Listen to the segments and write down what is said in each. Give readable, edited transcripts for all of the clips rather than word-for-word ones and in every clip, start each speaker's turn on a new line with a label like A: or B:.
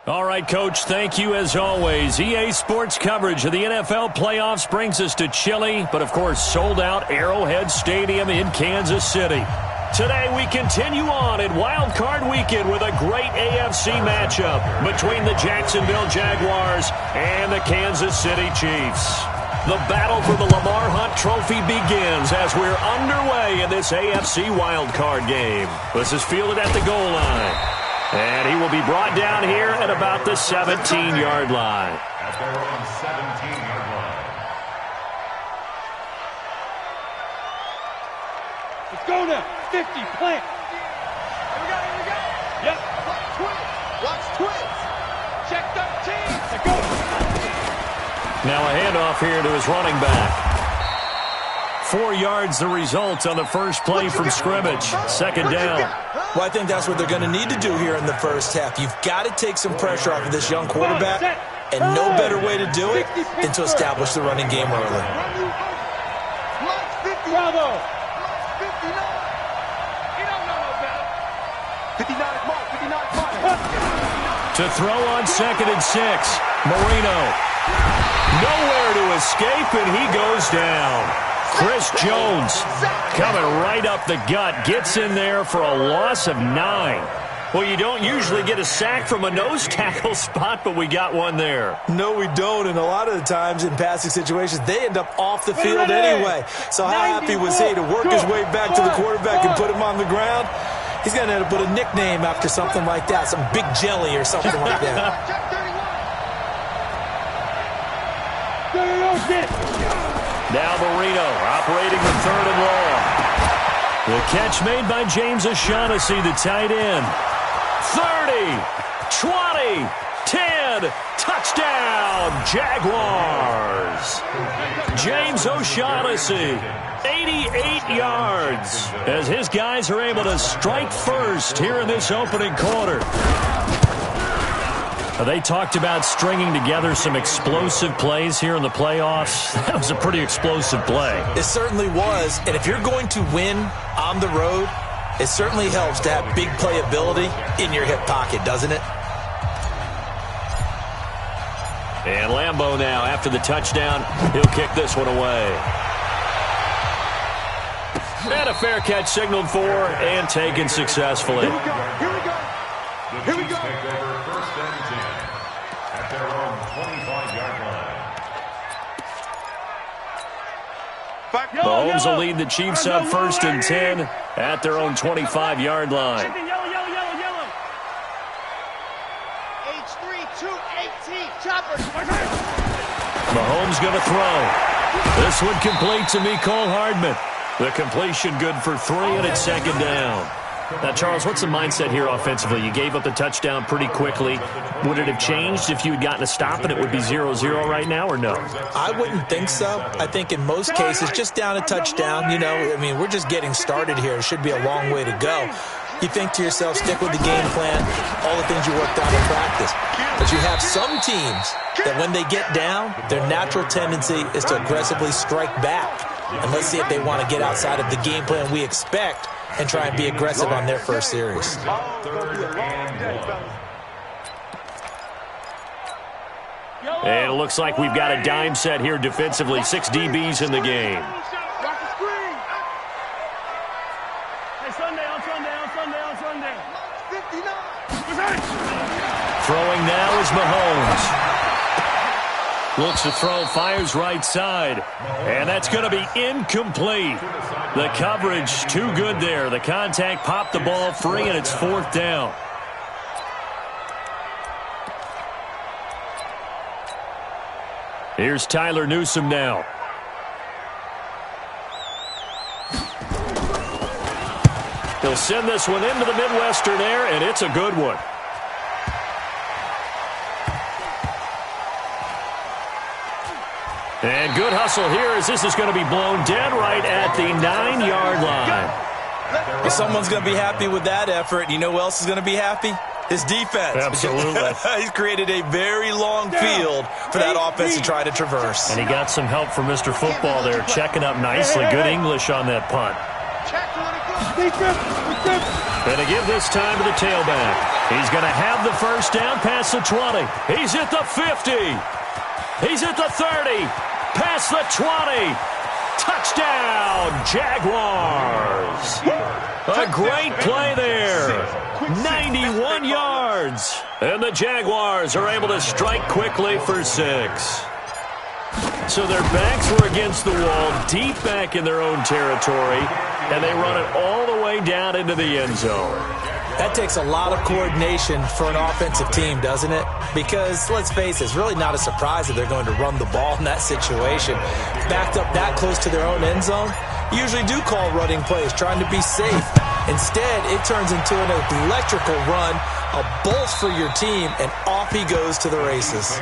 A: All right, Coach, thank you as always. EA Sports coverage of the NFL playoffs brings us to chilly, but of course sold-out Arrowhead Stadium in Kansas City. Today we continue on in Wild Card Weekend with a great AFC matchup between the Jacksonville Jaguars and the Kansas City Chiefs. The battle for the Lamar Hunt Trophy begins as we're underway in this AFC Wild Card game. This is fielded at the goal line. And he will be brought down here at about the 17-yard line.
B: At their own 17-yard line.
C: Let's go now. 50, plant.
D: Here we go.
C: Yep.
D: Watch twins. Check 13.
C: Let's go.
A: Now a handoff here to his running back. 4 yards the result on the first play from scrimmage. Second down.
E: Well, I think that's what they're going to need to do here in the first half. You've got to take some pressure off of this young quarterback, and no better way to do it than to establish the running game early.
C: Bravo.
D: 59. He don't know no better. 59 is Mark. 59 is Mark.
A: To throw on 2nd and 6. Marino. Nowhere to escape, and he goes down. Chris Jones coming right up the gut, gets in there for a loss of 9. Well, you don't usually get a sack from a nose tackle spot, but we got one there.
E: No, we don't, and a lot of the times in passing situations, they end up off the field anyway. So how happy was he to work his way back to the quarterback and put him on the ground? He's going to have to put a nickname after something like that, some Big Jelly or something like that.
A: Now Marino operating the 3rd and long. The catch made by James O'Shaughnessy, the tight end. 30, 20, 10, touchdown, Jaguars. James O'Shaughnessy, 88 yards, as his guys are able to strike first here in this opening quarter. They talked about stringing together some explosive plays here in the playoffs. That was a pretty explosive play.
E: It certainly was, and if you're going to win on the road, it certainly helps to have big playability in your hip pocket, doesn't it?
A: And Lambeau now, after the touchdown, he'll kick this one away. And a fair catch signaled for and taken successfully.
D: Here we go. Here we go.
B: Take over 1st and 10 at their own 25-yard line.
A: Mahomes will lead the Chiefs up 1st and 10 at their own 25-yard line.
C: Yellow.
D: H3-218. Chopper.
A: Mahomes going to throw. This one complete to Mecole Hardman. The completion good for 3, and it's 2nd down. Now, Charles, what's the mindset here offensively? You gave up the touchdown pretty quickly. Would it have changed if you had gotten a stop and it would be 0-0 right now, or no?
E: I wouldn't think so. I think in most cases, just down a touchdown, we're just getting started here. It should be a long way to go. You think to yourself, stick with the game plan, all the things you worked on in practice. But you have some teams that when they get down, their natural tendency is to aggressively strike back. And let's see if they want to get outside of the game plan we expect and try and be aggressive on their first series.
B: 3rd and 1.
A: And it looks like we've got a dime set here defensively. 6 DBs in the game.
C: Rock the screen. Hey, Sunday.
D: 59.
A: Throwing now is Mahomes. Looks to throw, fires right side. And that's going to be incomplete. The coverage too good there. The contact popped the ball free, and it's 4th down. Here's Tyler Newsome now. He'll send this one into the Midwestern air, and it's a good one. And good hustle here as this is going to be blown dead right at the 9-yard line.
E: If someone's going to be happy with that effort, you know who else is going to be happy? His defense.
A: Absolutely.
E: He's created a very long field for that offense to try to traverse.
A: And he got some help from Mr. Football there, checking up nicely. Good English on that punt. And to give this time to the tailback. He's going to have the first down past the 20. He's at the 50. He's at the 30. Past the 20. Touchdown, Jaguars. A great play there. 91 yards. And the Jaguars are able to strike quickly for 6. So their backs were against the wall, deep back in their own territory, and they run it all the way down into the end zone.
E: That takes a lot of coordination for an offensive team, doesn't it? Because, let's face it, it's really not a surprise that they're going to run the ball in that situation. Backed up that close to their own end zone, you usually do call running plays, trying to be safe. Instead, it turns into an electrical run, a bolt for your team, and off he goes to the races.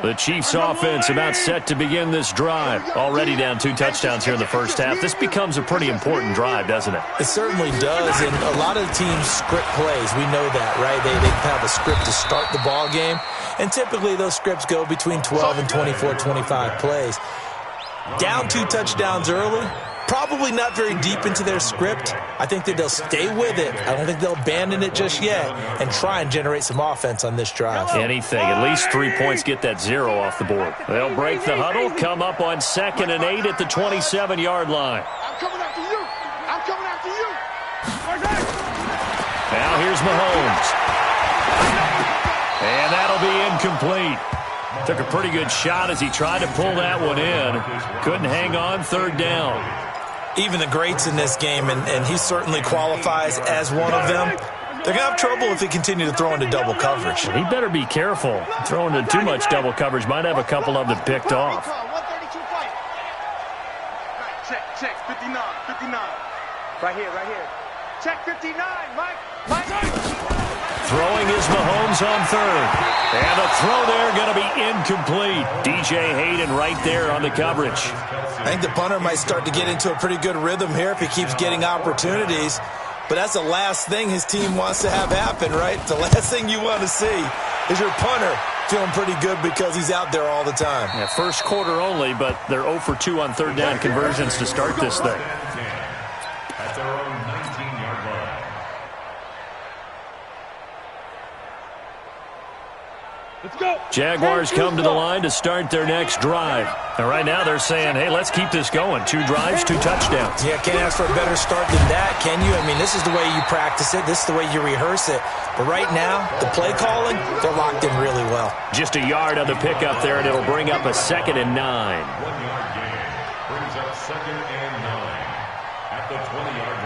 A: The Chiefs offense about set to begin this drive. Already down 2 touchdowns here in the first half. This becomes a pretty important drive, doesn't it?
E: It certainly does, and a lot of teams script plays. We know that, right? They have a script to start the ball game, and typically those scripts go between 12 and 24, 25 plays. Down 2 touchdowns early, probably not very deep into their script. I think that they'll stay with it. I don't think they'll abandon it just yet and try and generate some offense on this drive.
A: Anything. At least 3 points, get that 0 off the board. They'll break the huddle, come up on 2nd and 8 at the 27-yard line.
D: I'm coming after you. I'm coming after you.
A: Now here's Mahomes. And that'll be incomplete. Took a pretty good shot as he tried to pull that one in. Couldn't hang on 3rd down.
E: Even the greats in this game, and he certainly qualifies as one of them, they're going to have trouble if they continue to throw into double coverage.
A: He better be careful. Throwing into too much double coverage might have a couple of them picked off.
D: Check, 59. Right here. Check 59, Mike.
A: Throwing is Mahomes on 3rd. And the throw there going to be incomplete. DJ Hayden right there on the coverage.
E: I think the punter might start to get into a pretty good rhythm here if he keeps getting opportunities. But that's the last thing his team wants to have happen, right? The last thing you want to see is your punter feeling pretty good because he's out there all the time.
A: Yeah, first quarter only, but they're 0 for 2 on 3rd down conversions to start this thing.
B: At their own 19-yard line.
C: Let's go.
A: Jaguars come to the line to start their next drive. And right now they're saying, hey, let's keep this going. 2 drives, 2 touchdowns.
E: Yeah, can't ask for a better start than that, can you? I mean, this is the way you practice it. This is the way you rehearse it. But right now, the play calling, they're locked in really well.
A: Just a yard on the pickup there, and it'll bring up a 2nd and 9.
B: 1-yard gain brings up 2nd and 9 at the 20-yard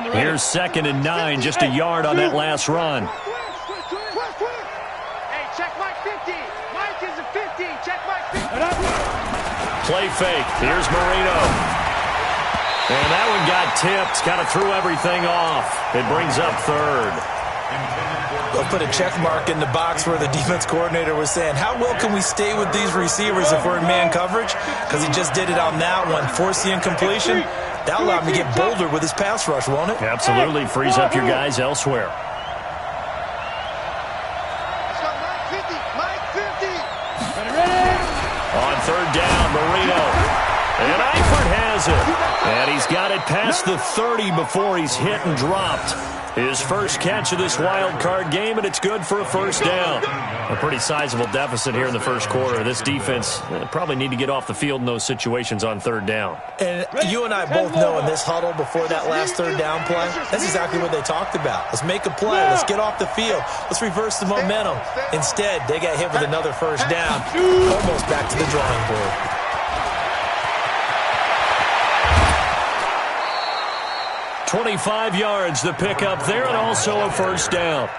B: line.
A: Here's 2nd and 9, just a yard on that last run.
D: Check Mike 50. Mike is a 50. Check Mike 50.
A: Play fake. Here's Marino. And that one got tipped. Kind of threw everything off. It brings up 3rd.
E: They'll put a check mark in the box where the defense coordinator was saying, how well can we stay with these receivers if we're in man coverage? Because he just did it on that one. Force the incompletion. That'll allow him to get bolder with his pass rush, won't it?
A: Absolutely. Frees up your guys elsewhere. On 3rd down, Marino. And Eifert has it. And he's got it past the 30 before he's hit and dropped. His first catch of this wild card game, and it's good for a first down. A pretty sizable deficit here in the first quarter. This defense probably need to get off the field in those situations on 3rd down.
E: And you and I both know in this huddle before that last 3rd down play, that's exactly what they talked about. Let's make a play. Let's get off the field. Let's reverse the momentum. Instead, they got hit with another first down. Almost back to the drawing board.
A: 25 yards the pickup there, and also a first down.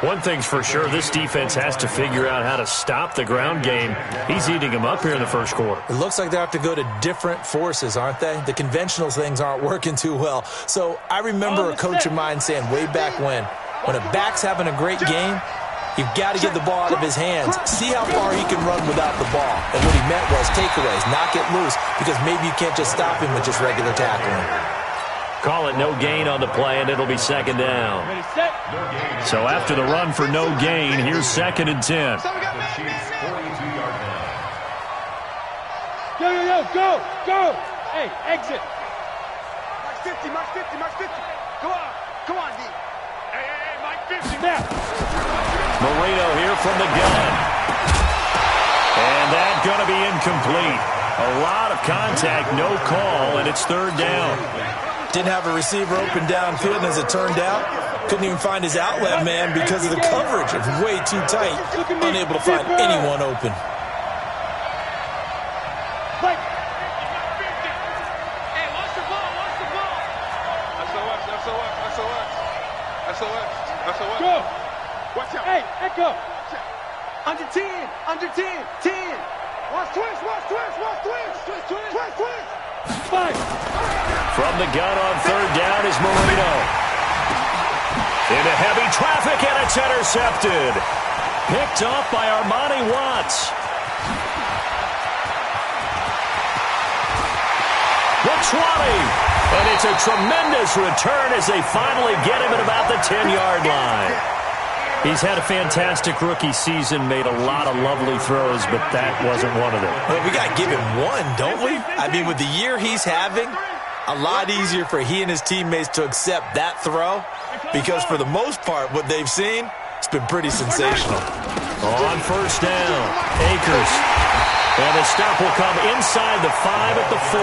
A: One thing's for sure, this defense has to figure out how to stop the ground game. He's eating them up here in the first quarter.
E: It looks like they have to go to different forces, aren't they? The conventional things aren't working too well. So I remember a coach of mine saying way back when a back's having a great game, you've got to get the ball out of his hands. See how far he can run without the ball. And what he meant was takeaways, knock it loose, because maybe you can't just stop him with just regular tackling.
A: Call it no gain on the play, and it'll be second down.
C: Ready, set.
A: So after the run for no gain, here's 2nd and 10.
C: Yo, yo, yo, go, go. Hey, exit.
D: Mark 50, Mark 50, Mark 50. Come on, D. Hey, Mike 50.
C: Now.
A: Marino here from the gun. And that's going to be incomplete. A lot of contact, no call, and it's 3rd down.
E: Didn't have a receiver open downfield, and as it turned out, couldn't even find his outlet man because of the coverage. It was way too tight, unable to find anyone open.
C: Mike.
D: Hey, watch the ball, watch the ball. SOS.
C: Go.
D: Watch out.
C: Hey, echo.
D: Under 10, 10. Watch twist.
C: Five.
A: From the gun on 3rd down is Marino. Into heavy traffic, and it's intercepted. Picked off by Armani Watts. The 20. And it's a tremendous return as they finally get him at about the 10-yard line. He's had a fantastic rookie season, made a lot of lovely throws, but that wasn't one of them.
E: Well, we got to give him one, don't we? I mean, with the year he's having, a lot easier for he and his teammates to accept that throw because for the most part, what they've seen, it's been pretty sensational.
A: On 1st down, Akers. And the stop will come inside the 5 at the 4.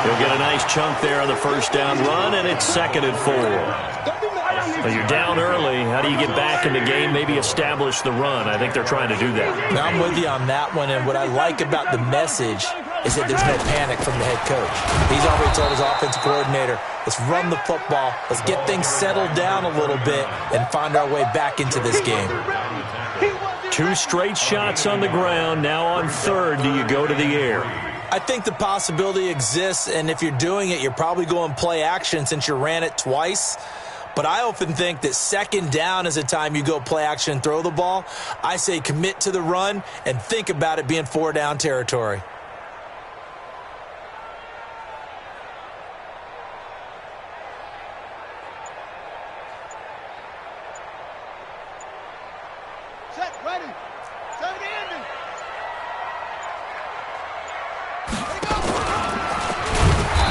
A: He'll get a nice chunk there on the 1st down run, and it's 2nd and 4. Well, you're down early. How do you get back in the game, maybe establish the run? I think they're trying to do that.
E: Now, I'm with you on that one, and what I like about the message is that there's no panic from the head coach. He's already told his offensive coordinator, let's run the football, let's get things settled down a little bit, and find our way back into this game.
A: 2 straight shots on the ground. Now on 3rd, do you go to the air?
E: I think the possibility exists, and if you're doing it, you're probably going play action since you ran it twice. But I often think that 2nd down is a time you go play action and throw the ball. I say commit to the run and think about it being 4-down territory.
D: Set, ready. 70 ending.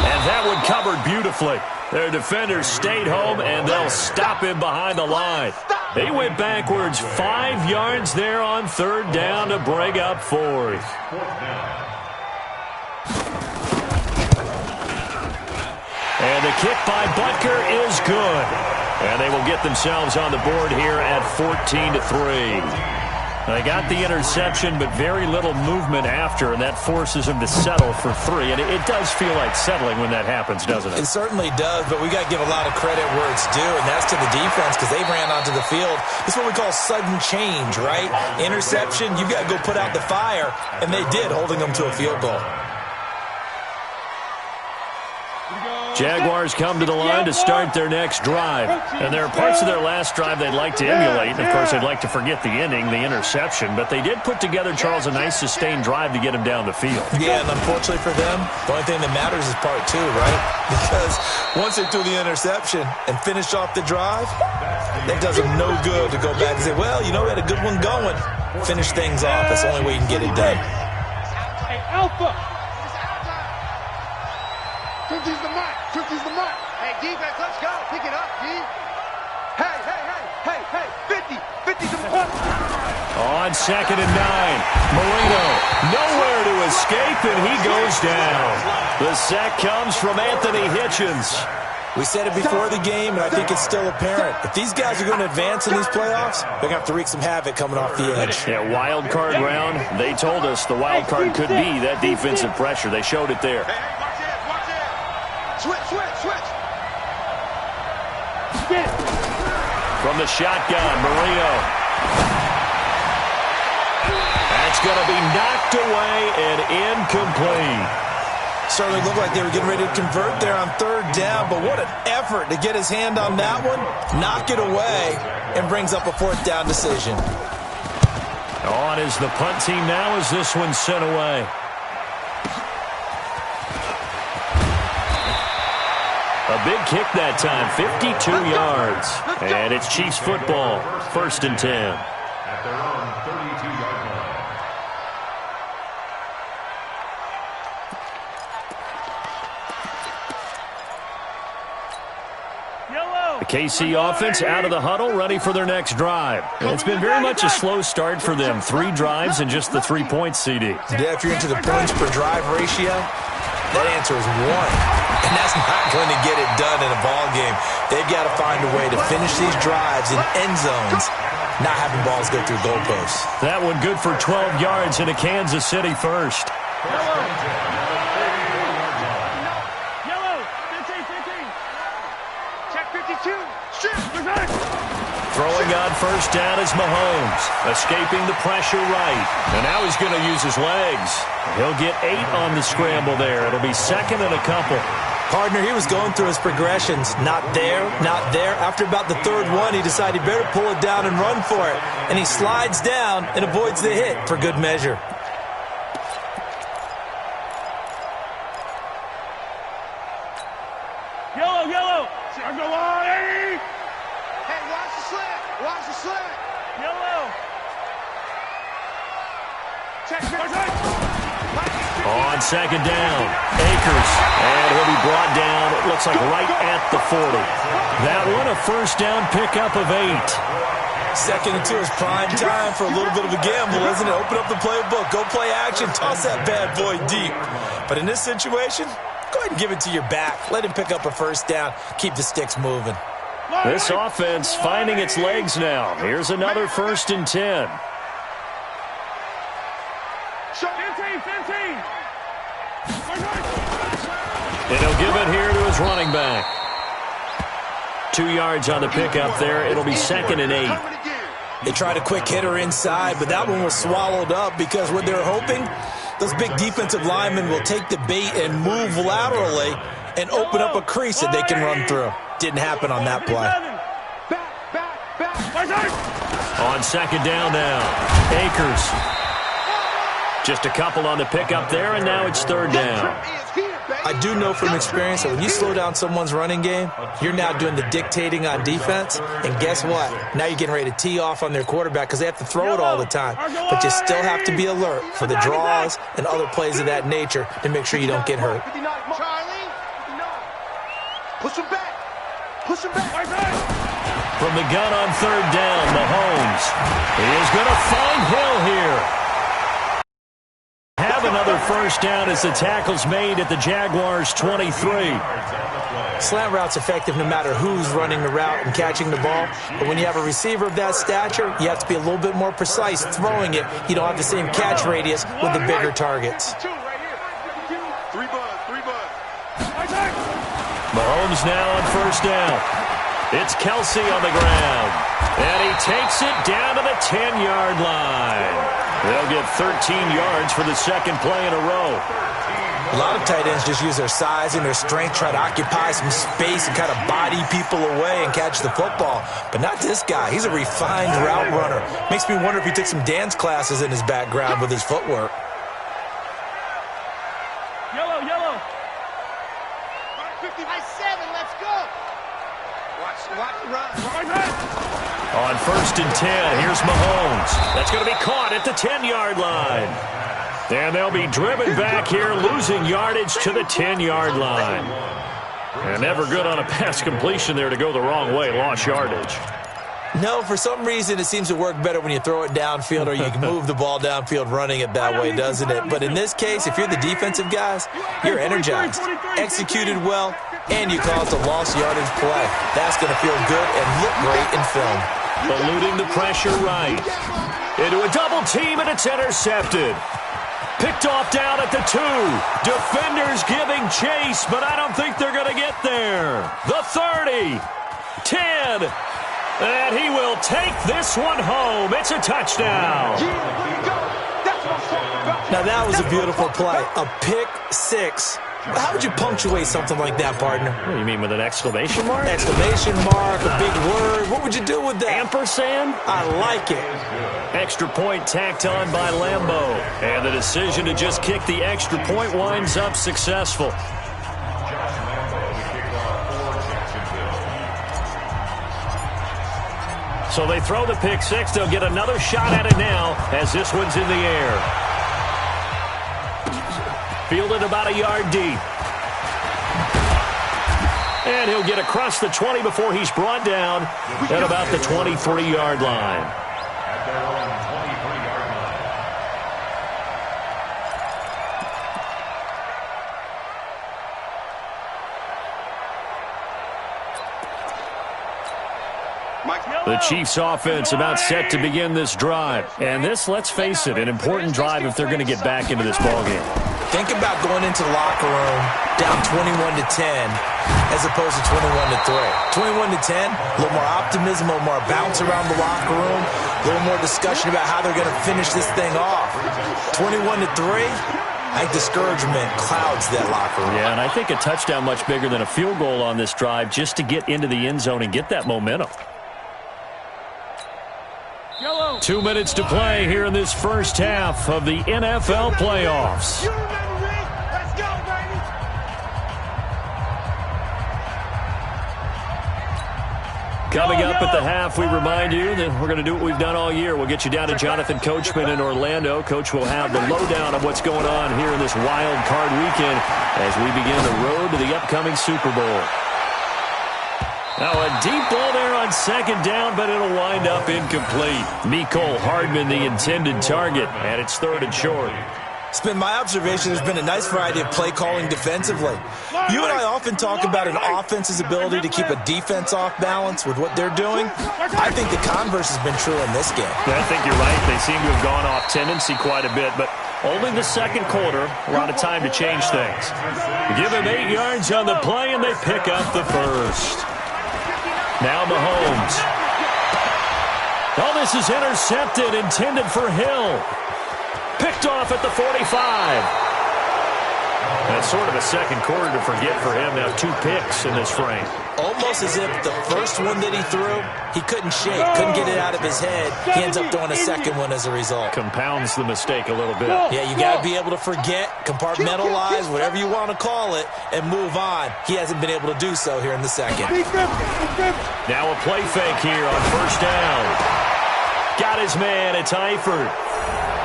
A: And that one covered beautifully. Their defenders stayed home, and they'll stop him behind the line. They went backwards 5 yards there on 3rd down to bring up 4th. And the kick by Butker is good. And they will get themselves on the board here at 14-3. They got the interception, but very little movement after, and that forces them to settle for 3. And it does feel like settling when that happens, doesn't it?
E: It certainly does, but we got to give a lot of credit where it's due, and that's to the defense because they ran onto the field. This is what we call sudden change, right? Interception, you've got to go put out the fire, and they did, holding them to a field goal.
A: Jaguars come to the line to start their next drive. And there are parts of their last drive they'd like to emulate. And, of course, they'd like to forget the ending, the interception. But they did put together, Charles, a nice sustained drive to get him down the field.
E: Yeah, and unfortunately for them, the only thing that matters is part 2, right? Because once they threw the interception and finished off the drive, that does them no good to go back and say, well, you know, we had a good one going. Finish things off. That's the only way you can get it done.
C: Hey, Alpha.
D: 50's the mark. 50's the mark. Hey, defense, let's go. Pick it up, D. Hey. 50's the mark.
A: On 2nd and 9, Marino nowhere to escape, and he goes down. The sack comes from Anthony Hitchens.
E: We said it before the game, and I think it's still apparent. If these guys are going to advance in these playoffs, they're going to have to wreak some havoc coming off the edge.
A: Yeah, wild card round. They told us the wild card could be that defensive pressure. They showed it there.
D: Hey, watch it. Switch.
C: Get it.
A: From the shotgun, Marino. That's going to be knocked away and incomplete.
E: Certainly looked like they were getting ready to convert there on 3rd down, but what an effort to get his hand on that one, knock it away, and brings up a 4th down decision.
A: On is the punt team now as this one's sent away. A big kick that time, 52 yards. And it's Chiefs football, 1st and 10.
B: At their own 32-yard line.
A: The KC offense out of the huddle, ready for their next drive. And it's been very much a slow start for them. 3 drives and just the 3 points, CD.
E: Yeah, if you're into the points per drive ratio, that answer is 1. And that's not going to get it done in a ball game. They've got to find a way to finish these drives in end zones, not having balls go through goalposts.
A: That one good for 12 yards into Kansas City first. Throwing on first down is Mahomes, escaping the pressure right. And now he's going to use his legs. He'll get 8 on the scramble there. It'll be 2nd and a couple.
E: Partner, he was going through his progressions. Not there, not there. After about the 3rd one, he decided he better pull it down and run for it. And he slides down and avoids the hit for good measure.
C: Yellow. Go on, Eddie.
D: Hey, watch the slant. Watch the slant.
C: Yellow. Check.
A: On 2nd down, Akers. And he'll be brought down, it looks like right at the 40. That one a first down pickup of 8.
E: 2nd and 2 is prime time for a little bit of a gamble, isn't it? Open up the playbook, go play action, toss that bad boy deep. But in this situation, go ahead and give it to your back. Let him pick up a first down. Keep the sticks moving.
A: This offense finding its legs now. Here's another 1st and 10.
C: 15.
A: And he'll give it here to his running back. 2 yards on the pickup there. It'll be 2nd and 8.
E: They tried a quick hitter inside, but that one was swallowed up because what they're hoping, those big defensive linemen will take the bait and move laterally and open up a crease that they can run through. Didn't happen on that play.
A: On 2nd down now, Akers. Just a couple on the pickup there, and now it's 3rd down.
E: I do know from experience that when you slow down someone's running game, you're now doing the dictating on defense, and guess what? Now you're getting ready to tee off on their quarterback because they have to throw it all the time. But you still have to be alert for the draws and other plays of that nature to make sure you don't get hurt.
D: Charlie. Push him back.
A: From the gun on 3rd down, Mahomes. He is going to find Hill here. Have another first down as the tackle's made at the Jaguars' 23.
E: Slant route's effective no matter who's running the route and catching the ball. But when you have a receiver of that stature, you have to be a little bit more precise throwing it. You don't have the same catch radius with the bigger targets.
D: 3 bud.
A: Mahomes now on first down. It's Kelsey on the ground. And he takes it down to the 10-yard line. They'll get 13 yards for the 2nd play in a row.
E: A lot of tight ends just use their size and their strength, try to occupy some space and kind of body people away and catch the football. But not this guy. He's a refined route runner. Makes me wonder if he took some dance classes in his background with his footwork.
C: Yellow.
D: 55-7, let's go. Watch the run.
A: On 1st and 10, here's Mahomes. That's going to be caught at the 10-yard line. And they'll be driven back here, losing yardage to the 10-yard line. And never good on a pass completion there to go the wrong way, lost yardage.
E: No, for some reason it seems to work better when you throw it downfield or you can move the ball downfield running it that way, doesn't it? But in this case, if you're the defensive guys, you're energized, executed well, and you caused a lost yardage play. That's going to feel good and look great in film.
A: Eluding the pressure right. Into a double team, and it's intercepted. Picked off down at the 2. Defenders giving chase, but I don't think they're going to get there. The 30. 10. And he will take this one home. It's a touchdown.
E: Now that was a beautiful play. A pick 6. How would you punctuate something like that, partner?
A: What do you mean, with an exclamation mark?
E: Exclamation mark, a big word. What would you do with that?
A: Ampersand?
E: I like it.
A: Extra point tacked on by Lambeau. And the decision to just kick the extra point winds up successful. So they throw the pick six. They'll get another shot at it now as this one's in the air. Fielded about a yard deep. And he'll get across the 20 before he's brought down at about the 23-yard line.
B: At their own 23-yard line.
A: The Chiefs offense about set to begin this drive. And this, let's face it, an important drive if they're going to get back into this ballgame.
E: Think about going into the locker room down 21-10 as opposed to 21-3. 21-10, a little more optimism, a little more bounce around the locker room, a little more discussion about how they're going to finish this thing off. 21-3, I think discouragement clouds that locker room.
A: Yeah, and I think a touchdown much bigger than a field goal on this drive just to get into the end zone and get that momentum. 2 minutes to play here in this first half of the NFL playoffs.
D: Let's go, baby.
A: Coming up at the half, we remind you that we're going to do what we've done all year. We'll get you down to Jonathan Coachman in Orlando. Coach will have the lowdown of what's going on here in this wild card weekend as we begin the road to the upcoming Super Bowl. Now a deep ball there on second down, but it'll wind up incomplete. Mecole Hardman, the intended target, and it's third and short.
E: It's been my observation there's been a nice variety of play calling defensively. You and I often talk about an offense's ability to keep a defense off balance with what they're doing. I think the converse has been true in this game.
A: Yeah, I think you're right. They seem to have gone off tendency quite a bit, but only the second quarter, a lot of time to change things. Give him 8 yards on the play, and they pick up the first. Now Mahomes. Oh, this is intercepted, intended for Hill. Picked off at the 45. That's sort of a second quarter to forget for him. Now 2 picks in this frame.
E: Almost as if the first one that he threw, he couldn't shake, couldn't get it out of his head. He ends up throwing a second one as a result.
A: Compounds the mistake a little bit.
E: Yeah, you got to be able to forget, compartmentalize, whatever you want to call it, and move on. He hasn't been able to do so here in the second.
A: Now a play fake here on first down. Got his man, it's Eifert.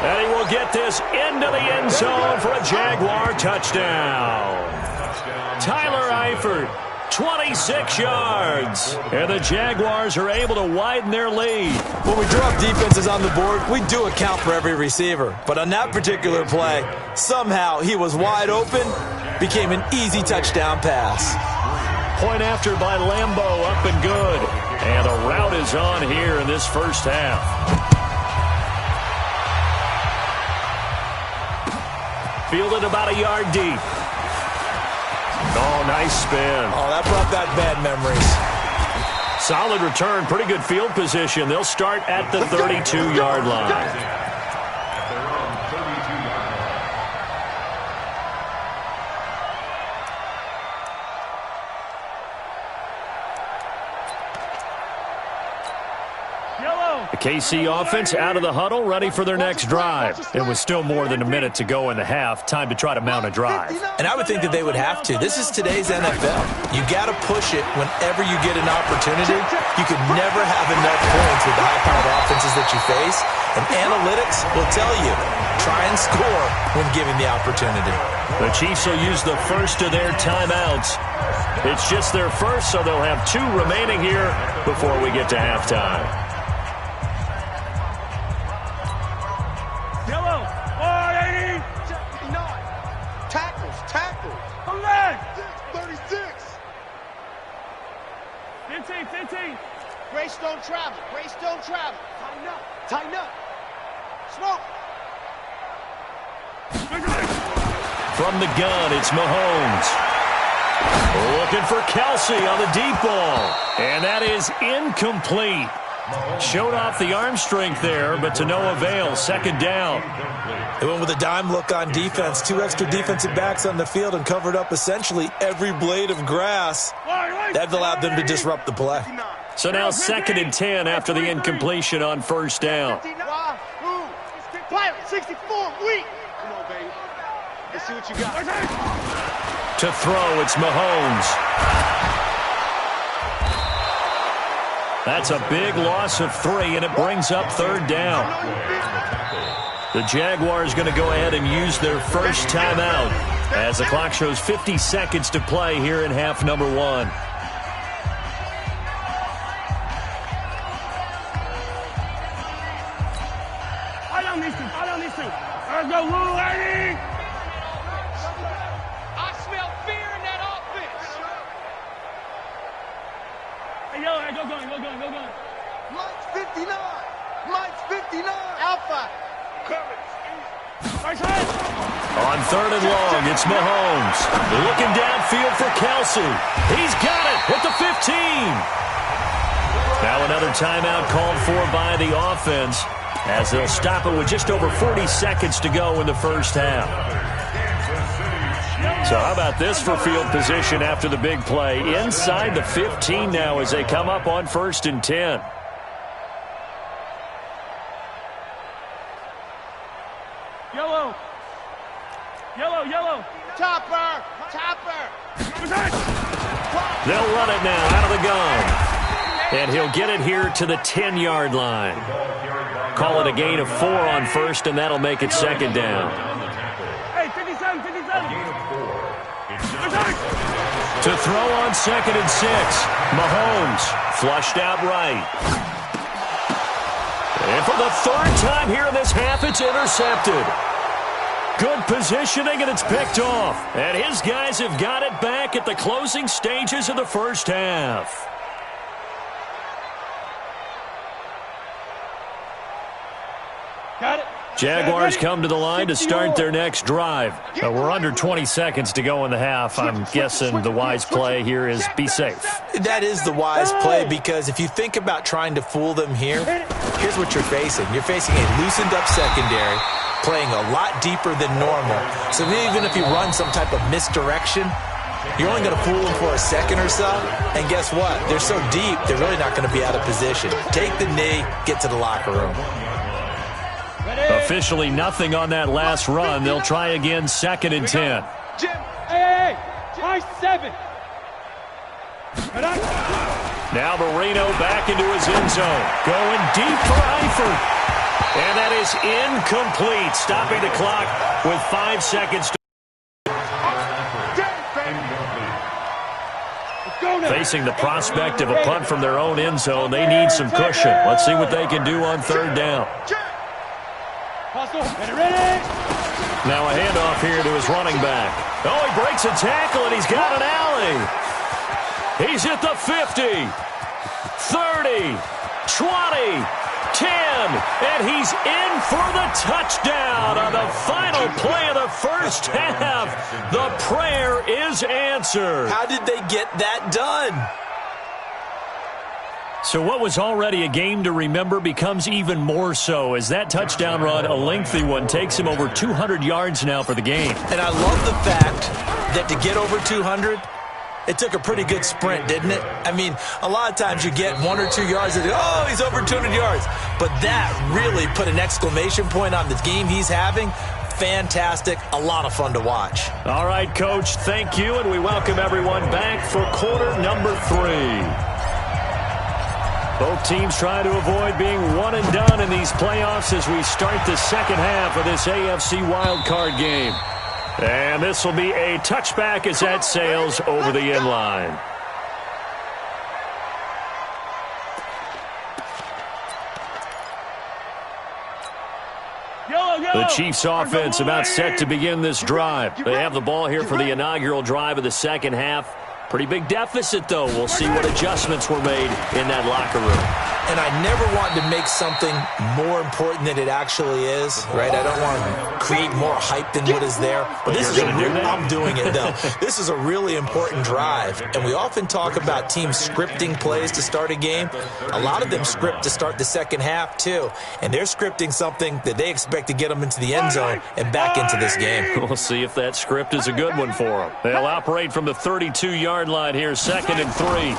A: And he will get this into the end zone for a Jaguar touchdown. Tyler Eifert, 26 yards. And the Jaguars are able to widen their lead.
E: When we drop defenses on the board, we do account for every receiver. But on that particular play, somehow he was wide open, became an easy touchdown pass.
A: Point after by Lambeau, up and good. And a route is on here in this first half. Fielded about a yard deep. Oh, nice spin.
E: Oh, that brought back bad memories.
A: Solid return, pretty good field position. They'll start at the 32-yard line. The KC offense out of the huddle, ready for their next drive. It was still more than a minute to go in the half. Time to try to mount a drive.
E: And I would think that they would have to. This is today's NFL. You got to push it whenever you get an opportunity. You could never have enough points with the high-powered offenses that you face. And analytics will tell you, try and score when given the opportunity.
A: The Chiefs will use the first of their timeouts. It's just their first, so they'll have 2 remaining here before we get to halftime.
D: Tackles.
C: A leg.
D: 36.
C: 15.
D: Grace don't travel. Tighten up. Smoke.
A: From the gun, it's Mahomes. Looking for Kelsey on the deep ball. And that is incomplete. Showed off the arm strength there, but to no avail. Second down.
E: They went with a dime look on defense. 2 extra defensive backs on the field and covered up essentially every blade of grass. That allowed them to disrupt the play.
A: So now 2nd and 10 after the incompletion on first down.
D: 64, weak. Come on, baby. Let's see what you got.
A: To throw, it's Mahomes. That's a big loss of 3, and it brings up third down. The Jaguars going to go ahead and use their first timeout as the clock shows 50 seconds to play here in half number 1.
C: Let's go, little lady!
D: I smell fear in that offense.
C: Hey, yo, hey, go going.
D: Mike's 59. Mike's 59. Alpha.
C: Right side.
A: On third and long, it's Mahomes. Looking downfield for Kelsey. He's got it at the 15. Now another timeout called for by the offense, as they'll stop it with just over 40 seconds to go in the first half. So how about this for field position after the big play? Inside the 15 now as they come up on 1st and 10.
C: Yellow.
D: Chopper.
A: They'll run it now out of the gun. And he'll get it here to the 10-yard line. Call it a gain of 4 on 1st, and that'll make it 2nd down.
C: Hey, 57.
A: To throw on 2nd and 6. Mahomes flushed out right. And for the 3rd time here in this half, it's intercepted. Good positioning, and it's picked off. And his guys have got it back at the closing stages of the first half.
C: Got it.
A: Jaguars come to the line to start their next drive. We're under 20 seconds to go in the half. I'm guessing the wise play here is be safe.
E: That is the wise play, because if you think about trying to fool them here, here's what you're facing. You're facing a loosened up secondary, playing a lot deeper than normal. So even if you run some type of misdirection, you're only going to fool them for a second or so. And guess what? They're so deep, they're really not going to be out of position. Take the knee, get to the locker room.
A: Officially nothing on that last run. They'll try again 2nd and 10.
C: Hey, try 7.
A: Now Marino back into his end zone. Going deep for Eifert. And that is incomplete. Stopping the clock with 5 seconds to facing the prospect of a punt from their own end zone. They need some cushion. Let's see what they can do on 3rd down. Now a handoff here to his running back. Oh, he breaks a tackle, and he's got an alley. He's at the 50, 30, 20, 10, and he's in for the touchdown on the final play of the first half. The prayer is answered.
E: How did they get that done?
A: So what was already a game to remember becomes even more so as that touchdown run, a lengthy one, takes him over 200 yards now for the game.
E: And I love the fact that to get over 200, it took a pretty good sprint, didn't it? I mean, a lot of times you get 1 or 2 yards and, oh, he's over 200 yards. But that really put an exclamation point on the game he's having. Fantastic. A lot of fun to watch.
A: All right, Coach, thank you, and we welcome everyone back for quarter number 3. Both teams trying to avoid being one and done in these playoffs as we start the second half of this AFC wildcard game. And this will be a touchback as that sails over the end line. The Chiefs offense about set to begin this drive. They have the ball here for the inaugural drive of the second half. Pretty big deficit, though. We'll see what adjustments were made in that locker room.
E: And I never want to make something more important than it actually is, right? I don't want to create more hype than what is there. But this is I'm doing it, though. This is a really important drive. And we often talk about teams scripting plays to start a game. A lot of them script to start the second half, too. And they're scripting something that they expect to get them into the end zone and back into this game.
A: We'll see if that script is a good one for them. They'll operate from the 32-yard line here, 2nd and 3.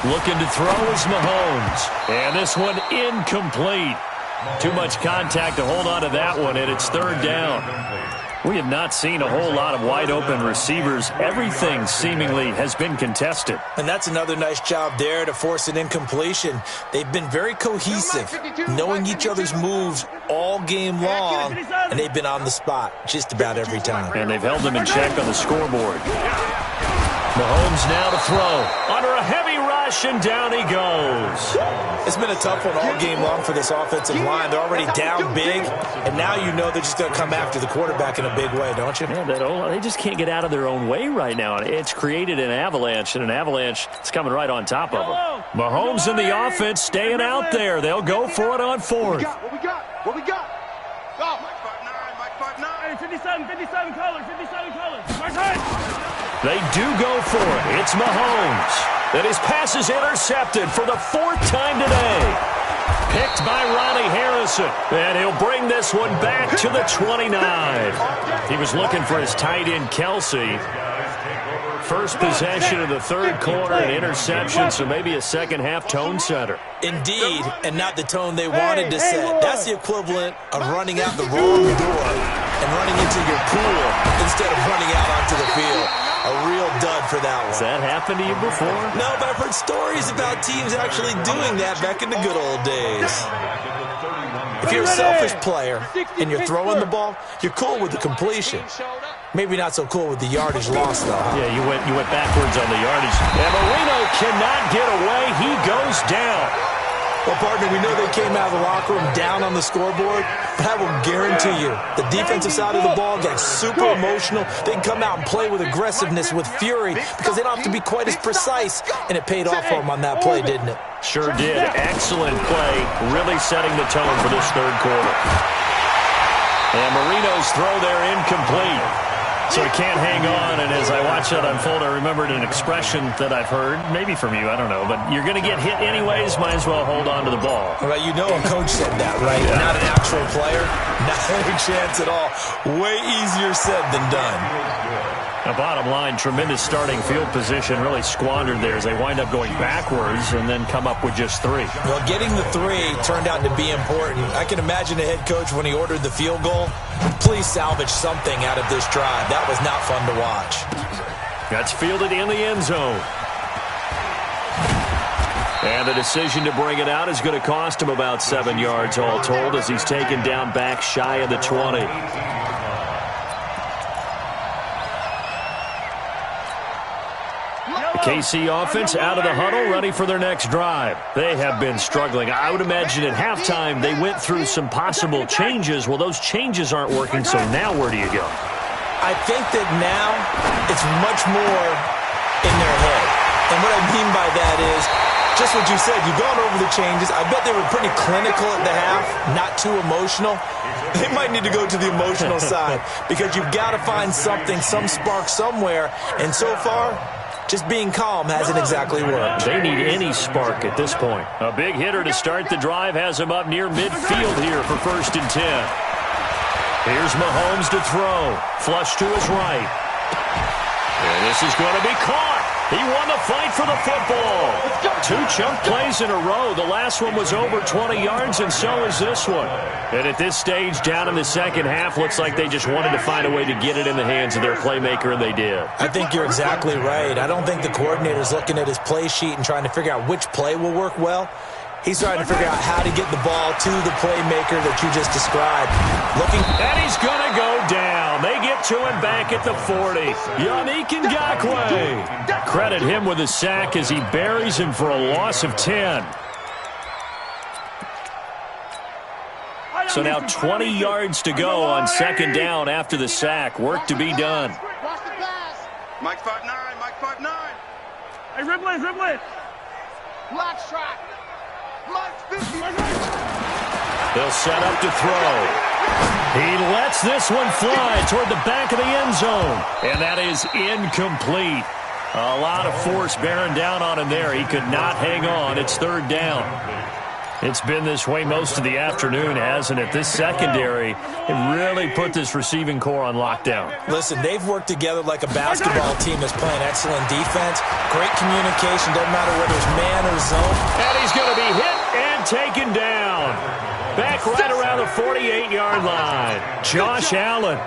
A: Looking to throw is Mahomes. And this one incomplete. Too much contact to hold on to that one, and it's 3rd down. We have not seen a whole lot of wide-open receivers. Everything seemingly has been contested.
E: And that's another nice job there to force an incompletion. They've been very cohesive, knowing each other's moves all game long, and they've been on the spot just about every time.
A: And they've held them in check on the scoreboard. Mahomes now to throw. Under a heavy rush, and down he goes.
E: It's been a tough one all game long for this offensive line. They're already down big, and now you know they're just going to come after the quarterback in a big way, don't you?
A: Yeah, they just can't get out of their own way right now. It's created an avalanche, and an avalanche is coming right on top of them. Mahomes and the offense staying out there. They'll go for it on fourth.
D: What we got? What we got? Go. Mike 5'9",
C: 57 colors, 57 colors. Mark high.
A: They do go for it. It's Mahomes. And his pass is intercepted for the fourth time today. Picked by Ronnie Harrison. And he'll bring this one back to the 29. He was looking for his tight end, Kelsey. First possession of the third quarter, an interception, so maybe a second-half tone setter.
E: Indeed, and not the tone they wanted to set. That's the equivalent of running out the wrong door and running into your pool instead of running out onto the field. A real dud for that one.
A: Has that happened to you before?
E: No, but I've heard stories about teams actually doing that back in the good old days. If you're a selfish player and you're throwing the ball, you're cool with the completion. Maybe not so cool with the yardage loss, though. Huh?
A: Yeah, you went backwards on the yardage. And Marino cannot get away. He goes down.
E: Well, partner, we know they came out of the locker room down on the scoreboard, but I will guarantee you the defensive side of the ball gets super emotional. They can come out and play with aggressiveness, with fury, because they don't have to be quite as precise, and it paid off for them on that play, didn't it?
A: Sure did. Excellent play, really setting the tone for this third quarter. And Marino's throw there incomplete. So he can't hang on, and as I watch that unfold, I remembered an expression that I've heard, maybe from you, I don't know, but you're going to get hit anyways, might as well hold on to the ball.
E: Well, you know a coach said that, right? Yeah. Not an actual player, not any chance at all. Way easier said than done.
A: Now, bottom line, tremendous starting field position, really squandered there as they wind up going backwards and then come up with just 3.
E: Well, getting the 3 turned out to be important. I can imagine the head coach when he ordered the field goal. Please salvage something out of this drive. That was not fun to watch.
A: That's fielded in the end zone. And the decision to bring it out is going to cost him about 7 yards all told as he's taken down back shy of the 20. The KC offense out of the huddle, ready for their next drive. They have been struggling. I would imagine at halftime they went through some possible changes. Well, those changes aren't working, so now where do you go?
E: I think that now it's much more in their head. And what I mean by that is just what you said. You've gone over the changes. I bet they were pretty clinical at the half, not too emotional. They might need to go to the emotional side because you've got to find something, some spark somewhere. And so far, just being calm hasn't exactly worked.
A: They need any spark at this point. A big hitter to start the drive has him up near midfield here for 1st and 10. Here's Mahomes to throw. Flush to his right. And this is going to be caught. He won the fight for the football. 2 chunk plays in a row. The last one was over 20 yards, and so is this one. And at this stage, down in the second half, looks like they just wanted to find a way to get it in the hands of their playmaker, and they did.
E: I think you're exactly right. I don't think the coordinator's looking at his play sheet and trying to figure out which play will work well. He's trying to figure out how to get the ball to the playmaker that you just described.
A: And he's going to go down. They get to him back at the 40. Yannick Ngakoue. Credit him with a sack as he buries him for a loss of 10. So now 20 yards to go on 2nd down after the sack. Work to be done.
D: Mike 5'9", Mike 5'9".
C: Hey, dribble it.
D: Black shot. Mike 50.
A: They'll set up to throw. He lets this one fly toward the back of the end zone. And that is incomplete. A lot of force bearing down on him there. He could not hang on. It's 3rd down. It's been this way most of the afternoon, hasn't it? This secondary, it really put this receiving core on lockdown.
E: Listen, they've worked together like a basketball team that's playing excellent defense. Great communication, doesn't matter whether it's man or zone.
A: And he's going to be hit and taken down. Back right around the 48-yard line. Josh Allen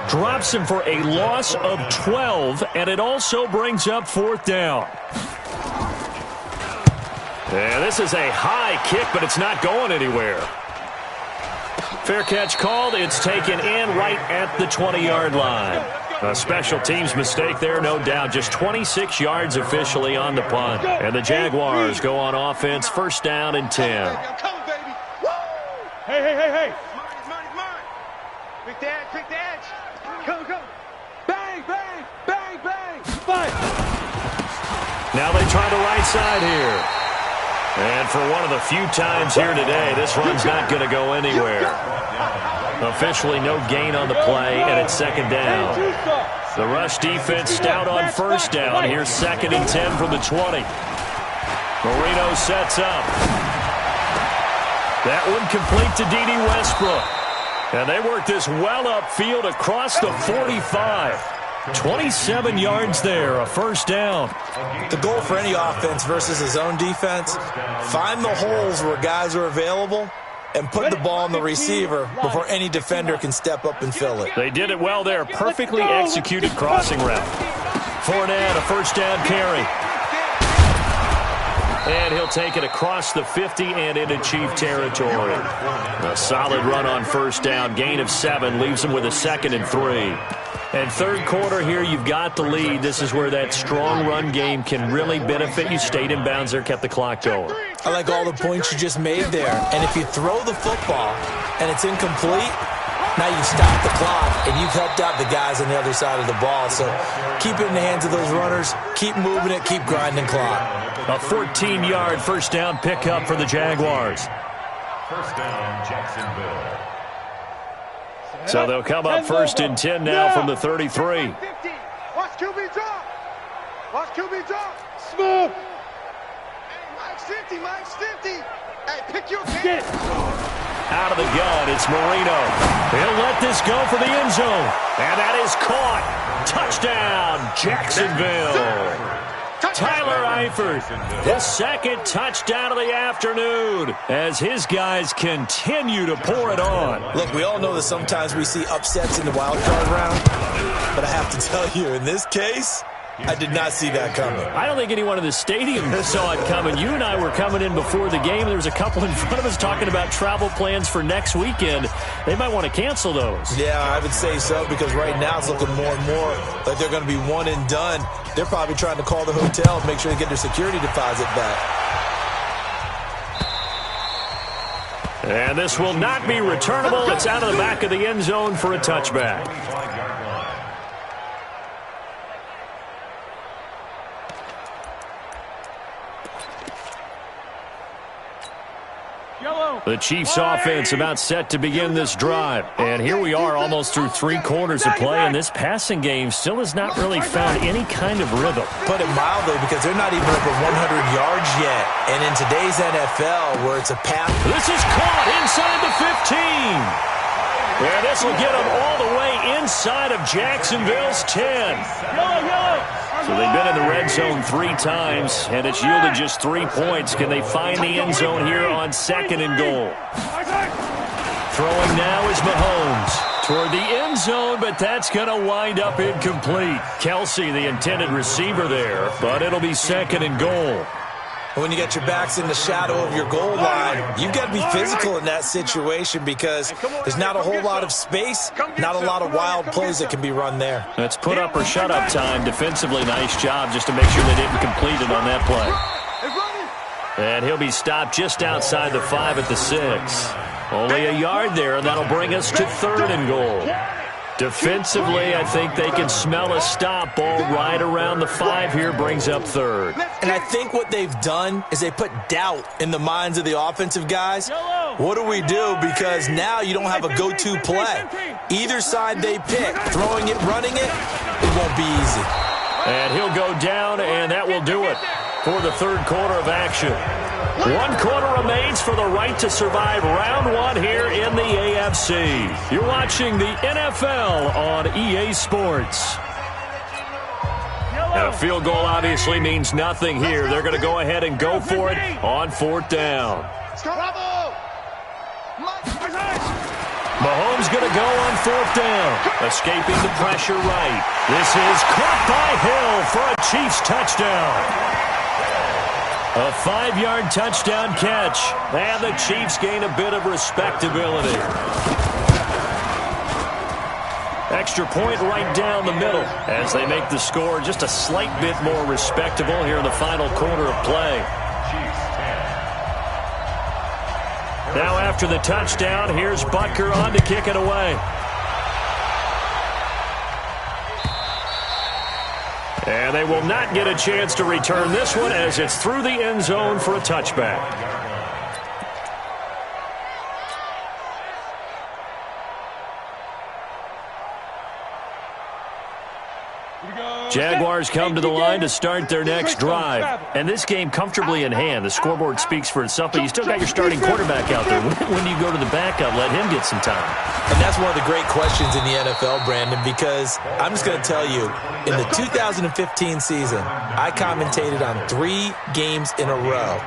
A: drops him for a loss of 12, and it also brings up 4th down. And this is a high kick, but it's not going anywhere. Fair catch called. It's taken in right at the 20-yard line. A special teams mistake there, no doubt. Just 26 yards officially on the punt. And the Jaguars go on offense, 1st down and 10.
C: Hey.
D: Mine. Quick the edge. Come. Bang.
C: Fight.
A: Now they try the right side here. And for one of the few times here today, this run's not going to go anywhere. Officially no gain on the play, and it's 2nd down. The rush defense stout on 1st down. Here's 2nd and 10 from the 20. Marino sets up. That one complete to D.D. Westbrook. And they work this well upfield across the 45. 27 yards there, a 1st down.
E: The goal for any offense versus his own defense, find the holes where guys are available and put the ball on the receiver before any defender can step up and fill it.
A: They did it well there. Perfectly executed crossing route. Fournette, a 1st down carry. And he'll take it across the 50 and into Chief territory. A solid run on 1st down. Gain of 7 leaves him with a 2nd and 3. And 3rd quarter here, you've got the lead. This is where that strong run game can really benefit you. Stayed in bounds there, kept the clock going.
E: I like all the points you just made there. And if you throw the football and it's incomplete, now you've stopped the clock and you've helped out the guys on the other side of the ball. So keep it in the hands of those runners. Keep moving it. Keep grinding clock.
A: A 14-yard 1st down pickup for the Jaguars.
B: 1st down, Jacksonville.
A: So they'll come up 1st and 10 now from the 33.
D: Watch QB drop.
C: Smooth.
D: Hey, Mike's 50. Hey, pick your kid.
A: Out of the gun, it's Marino. He'll let this go for the end zone. And that is caught. Touchdown, Jacksonville. Tyler Eifert, his 2nd touchdown of the afternoon as his guys continue to pour it on.
E: Look, we all know that sometimes we see upsets in the wild card round, but I have to tell you, in this case, I did not see that coming.
A: I don't think anyone in the stadium saw it coming. You and I were coming in before the game. There was a couple in front of us talking about travel plans for next weekend. They might want to cancel those.
E: Yeah, I would say so, because right now it's looking more and more like they're going to be one and done. They're probably trying to call the hotel and make sure they get their security deposit back.
A: And this will not be returnable. It's out of the back of the end zone for a touchback. The Chiefs offense about set to begin this drive. And here we are almost through 3 quarters of play, and this passing game still has not really found any kind of rhythm.
E: Put it mildly, because they're not even up at 100 yards yet. And in today's NFL, where it's a pass.
A: This is caught inside the 15. And this will get them all the way inside of Jacksonville's 10. So they've been in the red zone 3 times, and it's yielded just 3 points. Can they find the end zone here on 2nd and goal? Throwing now is Mahomes toward the end zone, but that's going to wind up incomplete. Kelsey, the intended receiver there, but it'll be 2nd and goal.
E: When you get your backs in the shadow of your goal line, you've got to be physical in that situation, because there's not a whole lot of space, not a lot of wild plays that can be run there.
A: That's put up or shut up time. Defensively, nice job just to make sure they didn't complete it on that play. And he'll be stopped just outside the 5 at the 6. Only a yard there, and that'll bring us to 3rd and goal. Defensively, I think they can smell a stop. Ball right around the 5 here, brings up 3rd.
E: And I think what they've done is they put doubt in the minds of the offensive guys. What do we do? Because now you don't have a go-to play. Either side they pick, throwing it, running it, it won't be easy.
A: And he'll go down, and that will do it for the 3rd quarter of action. 1 quarter remains for the right to survive round 1 here in the AFC. You're watching the NFL on EA Sports. And a field goal obviously means nothing here. They're going to go ahead and go for it on 4th down. Mahomes going to go on 4th down. Escaping the pressure right. This is caught by Hill for a Chiefs touchdown. A 5-yard touchdown catch. And the Chiefs gain a bit of respectability. Extra point right down the middle as they make the score just a slight bit more respectable here in the final quarter of play. Now after the touchdown, here's Butker on to kick it away. And they will not get a chance to return this one as it's through the end zone for a touchback. Jaguars come to the line to start their next drive. And this game comfortably in hand. The scoreboard speaks for itself, but you still got your starting quarterback out there. When do you go to the backup? Let him get some time.
E: And that's one of the great questions in the NFL, Brandon, because I'm just going to tell you, in the 2015 season, I commentated on 3 games in a row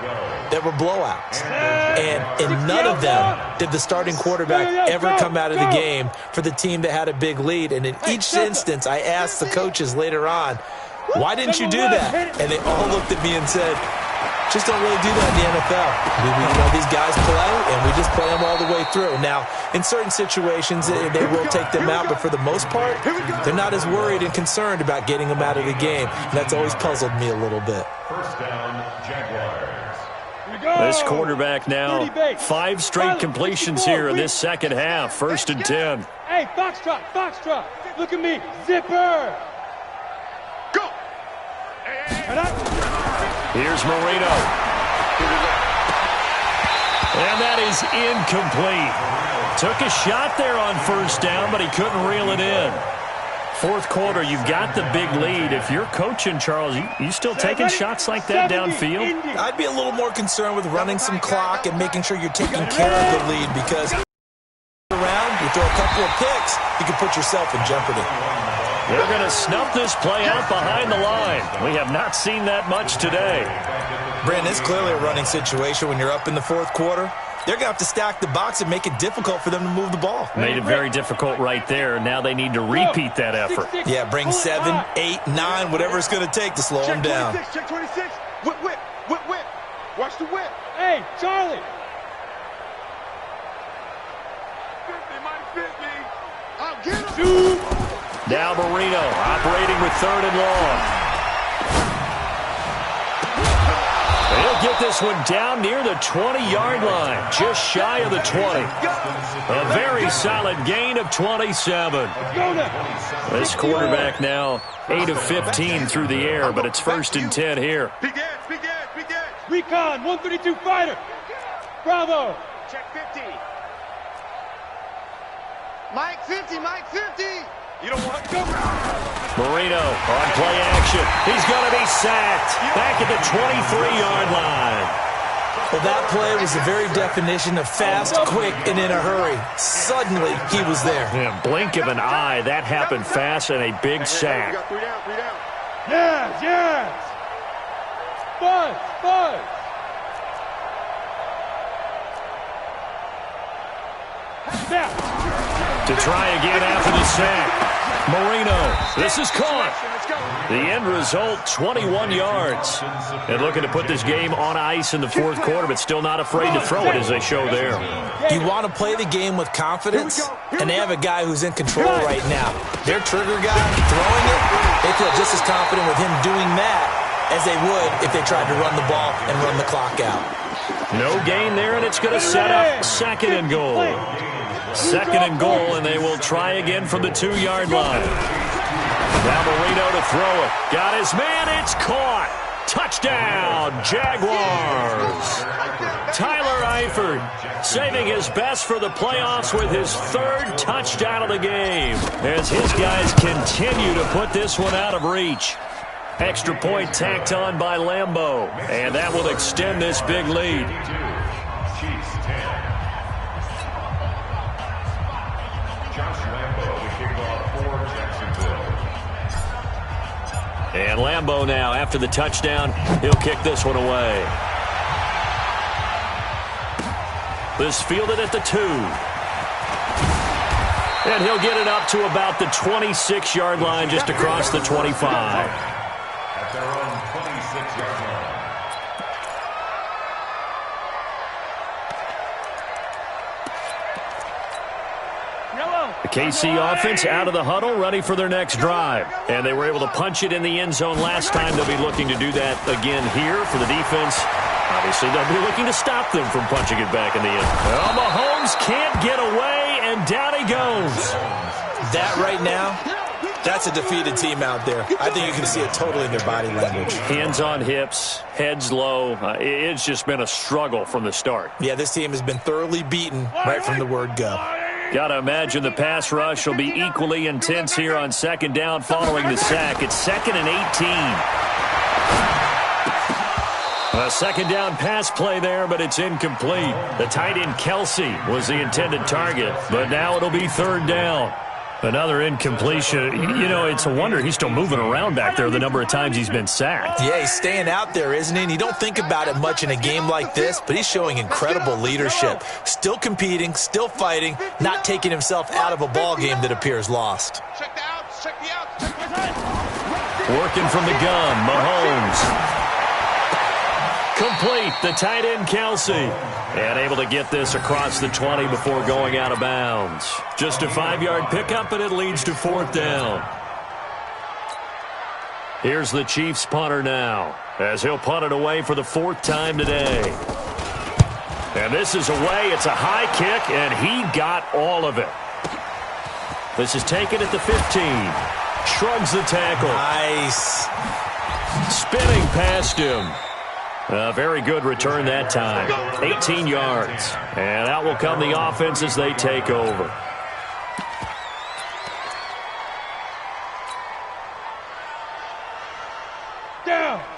E: that were blowouts. And in none of them did the starting quarterback ever come out of the game for the team that had a big lead. And in each instance, I asked the coaches later on, why didn't you do that? And they all looked at me and said, just don't really do that in the NFL. You know, these guys play, and we just play them all the way through. Now, in certain situations, they will take them out, but for the most part, they're not as worried and concerned about getting them out of the game. And that's always puzzled me a little bit.
B: First down, Jaguars.
A: This quarterback now, 5 straight completions here in this second half. 1st and 10.
C: Hey, Foxtrot. Look at me. Zipper.
D: Go.
A: Here's Marino. And that is incomplete. Took a shot there on 1st down, but he couldn't reel it in. 4th quarter, you've got the big lead. If you're coaching, Charles, you still taking shots like that downfield?
E: I'd be a little more concerned with running some clock and making sure you're taking care of the lead, because around, you throw a couple of picks, you can put yourself in jeopardy.
A: They're going to snuff this play out behind the line. We have not seen that much today.
E: Brandon, it's clearly a running situation when you're up in the 4th quarter. They're going to have to stack the box and make it difficult for them to move the ball.
A: Made it very difficult right there. Now they need to repeat that effort.
E: Yeah, bring 7, 8, 9, whatever it's going to take to slow them down.
D: Check 26. Whip. Watch the whip.
C: Hey, Charlie.
D: 50, I'll get him.
A: Now Marino operating with 3rd and long. He'll get this one down near the 20-yard line, just shy of the 20. A very solid gain of 27. This quarterback now 8 of 15 through the air, but it's 1st and 10 here.
D: Big edge.
C: Recon, 132 fighter. Bravo.
D: Check 50. Mike 50. You don't want to go.
A: Marino on play action. He's going to be sacked back at the 23-yard line.
E: Well, that play was the very definition of fast, quick, and in a hurry. Suddenly, he was there.
A: Yeah, blink of an eye, that happened fast, and a big sack.
D: Three down.
C: Yes. Buzz.
A: To try again after the sack. Marino, this is caught. The end result, 21 yards. And looking to put this game on ice in the 4th quarter, but still not afraid to throw it as they show there.
E: You want to play the game with confidence, and they have a guy who's in control right now. Their trigger guy throwing it, they feel just as confident with him doing that as they would if they tried to run the ball and run the clock out.
A: No gain there, and it's going to set up 2nd and goal. 2nd and goal, and they will try again from the 2-yard line. Now Marino to throw it. Got his man. It's caught. Touchdown, Jaguars. Tyler Eifert saving his best for the playoffs with his 3rd touchdown of the game as his guys continue to put this one out of reach. Extra point tacked on by Lambeau, and that will extend this big lead. And Lambeau now, after the touchdown, he'll kick this one away. This fielded at the 2. And he'll get it up to about the 26-yard line, just across the 25.
B: At their own 26-yard line.
A: The KC offense out of the huddle, ready for their next drive. And they were able to punch it in the end zone last time. They'll be looking to do that again here for the defense. Obviously, they'll be looking to stop them from punching it back in the end. Well, Mahomes can't get away, and down he goes.
E: That right now, that's a defeated team out there. I think you can see it totally in their body language.
A: Hands on hips, heads low. It's just been a struggle from the start.
E: Yeah, this team has been thoroughly beaten right from the word go.
A: Got to imagine the pass rush will be equally intense here on second down following the sack. It's 2nd and 18. A second down pass play there, but it's incomplete. The tight end Kelsey was the intended target, but now it'll be 3rd down. Another incompletion. You know, it's a wonder he's still moving around back there the number of times he's been sacked.
E: Yeah, he's staying out there, isn't he? And you don't think about it much in a game like this, but he's showing incredible leadership. Still competing, still fighting, not taking himself out of a ball game that appears lost.
A: Working from the gun, Mahomes. Complete, the tight end Kelsey. And able to get this across the 20 before going out of bounds. Just a 5-yard pickup, and it leads to 4th down. Here's the Chiefs punter now, as he'll punt it away for the 4th time today. And this is away. It's a high kick, and he got all of it. This is taken at the 15. Shrugs the tackle.
E: Nice.
A: Spinning past him. A very good return that time. 18 yards. And out will come the offense as they take over.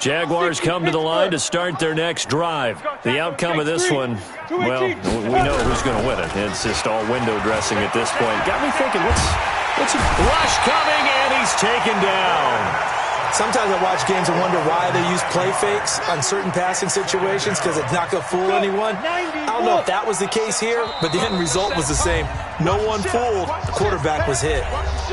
A: Jaguars come to the line to start their next drive. The outcome of this one, well, we know who's going to win it. It's just all window dressing at this point. Got me thinking, what's a rush coming, and he's taken down.
E: Sometimes I watch games and wonder why they use play fakes on certain passing situations, because it's not going to fool anyone. I don't know if that was the case here, but the end result was the same. No one fooled. The quarterback was hit.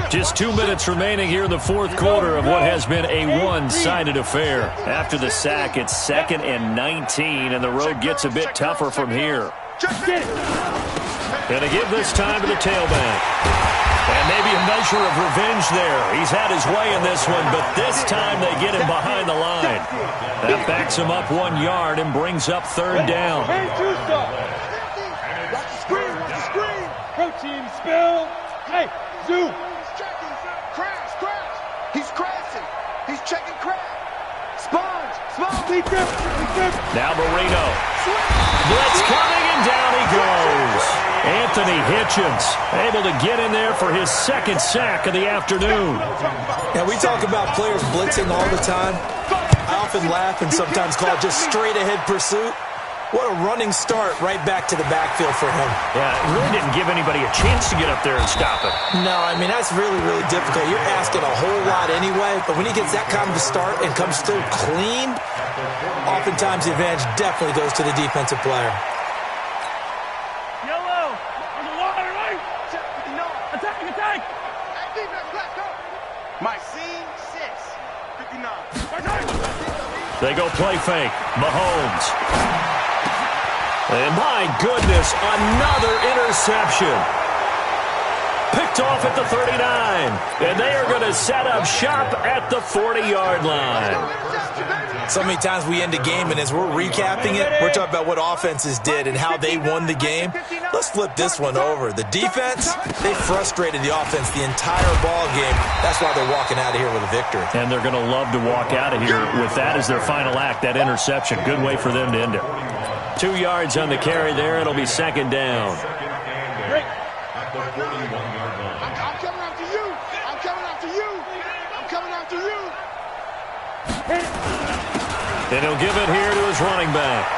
A: Just 2 minutes remaining here in the 4th quarter of what has been a one-sided affair. After the sack, it's 2nd and 19, and the road gets a bit tougher from here. Going to give this time to the tailback. And maybe a measure of revenge there. He's had his way in this one, but this time they get him behind the line. That backs him up 1 yard and brings up 3rd down.
C: Watch the screen. Protein spill. Hey, Zoo.
D: He's checking. Crash. He's crashing. He's checking crash. Sponge.
A: Now Marino. Blitz coming, and down he goes. Anthony Hitchens able to get in there for his 2nd sack of the afternoon.
E: Now, we talk about players blitzing all the time. I often laugh and sometimes call it just straight-ahead pursuit. What a running start right back to the backfield for him.
A: Yeah, it really didn't give anybody a chance to get up there and stop it.
E: No, I mean, that's really, really difficult. You're asking a whole lot anyway, but when he gets that kind of a start and comes through clean, oftentimes the advantage definitely goes to the defensive player.
C: Yellow. On the water, right? Attack.
D: My scene 6. 59.
A: They go play fake. Mahomes. And my goodness, another interception. Picked off at the 39. And they are going to set up shop at the 40-yard line.
E: So many times we end a game, and as we're recapping it, we're talking about what offenses did and how they won the game. Let's flip this one over. The defense, they frustrated the offense the entire ball game. That's why they're walking out of here with a victory.
A: And they're going to love to walk out of here with that as their final act, that interception. Good way for them to end it. 2 yards on the carry there. It'll be 2nd down.
B: At the 41-yard line.
D: I'm coming after you. I'm coming after you.
A: And he'll give it here to his running back.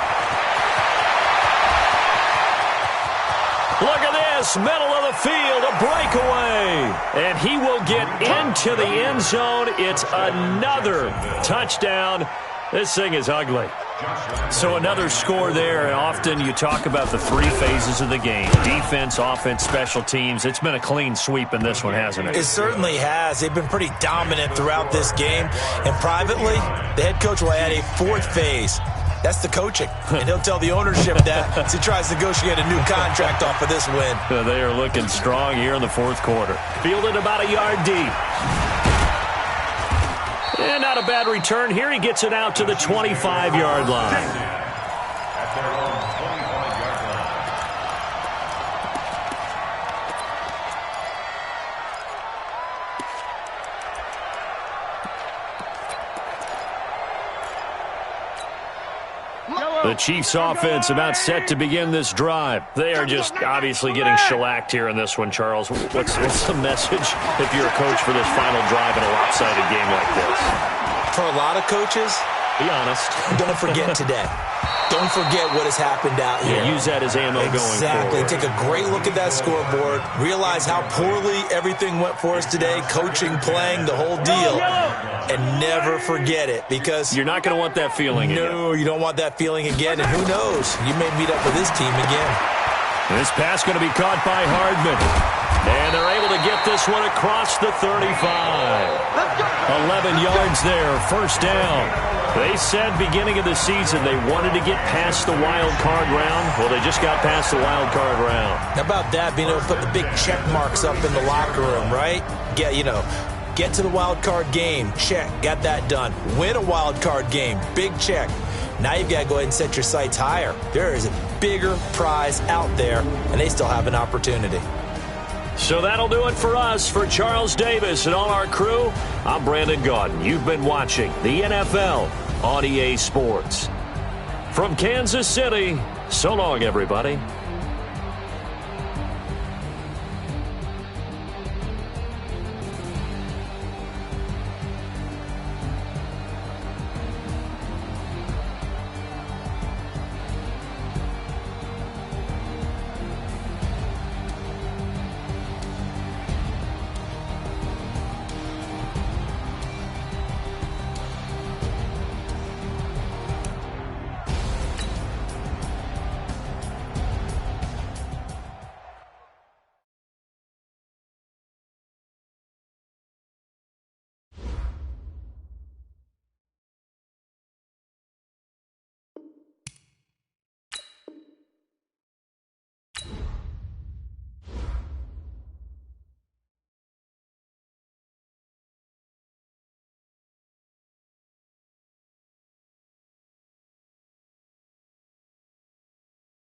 A: Look at this, middle of the field, a breakaway. And he will get into the end zone. It's another touchdown. This thing is ugly. So another score there, and often you talk about the three phases of the game: defense, offense, special teams. It's been a clean sweep in this one, hasn't it?
E: It certainly has. They've been pretty dominant throughout this game. And privately, the head coach will add a fourth phase. That's the coaching. And he'll tell the ownership that as he tries to negotiate a new contract off of this win.
A: They are looking strong here in the fourth quarter. Fielded about a yard deep. And not a bad return here. He gets it out to the 25-yard line.
B: At their own 25-yard line.
A: The Chiefs offense about set to begin this drive. They are just obviously getting shellacked here in this one, Charles. What's the message if you're a coach for this final drive in a lopsided game like this?
E: For a lot of coaches,
A: be honest.
E: Don't forget today. Don't forget what has happened out here.
A: Yeah, use that as ammo going forward.
E: Exactly. Take a great look at that scoreboard. Realize how poorly everything went for us today. Coaching, playing, the whole deal. And never forget it, because
A: you're not going to want that feeling again.
E: No, you don't want that feeling again. And who knows? You may meet up with this team again.
A: This pass going to be caught by Hardman. And they're able to get this one across the 35. 11 yards there, first down. They said beginning of the season they wanted to get past the wild card round. Well, they just got past the wild card round.
E: How about that, being able to put the big check marks up in the locker room, right? Get to the wild card game, check, got that done. Win a wild card game, big check. Now you've got to go ahead and set your sights higher. There is a bigger prize out there, and they still have an opportunity.
A: So that'll do it for us. For Charles Davis and all our crew, I'm Brandon Gaudin. You've been watching the NFL on EA Sports. From Kansas City, so long, everybody.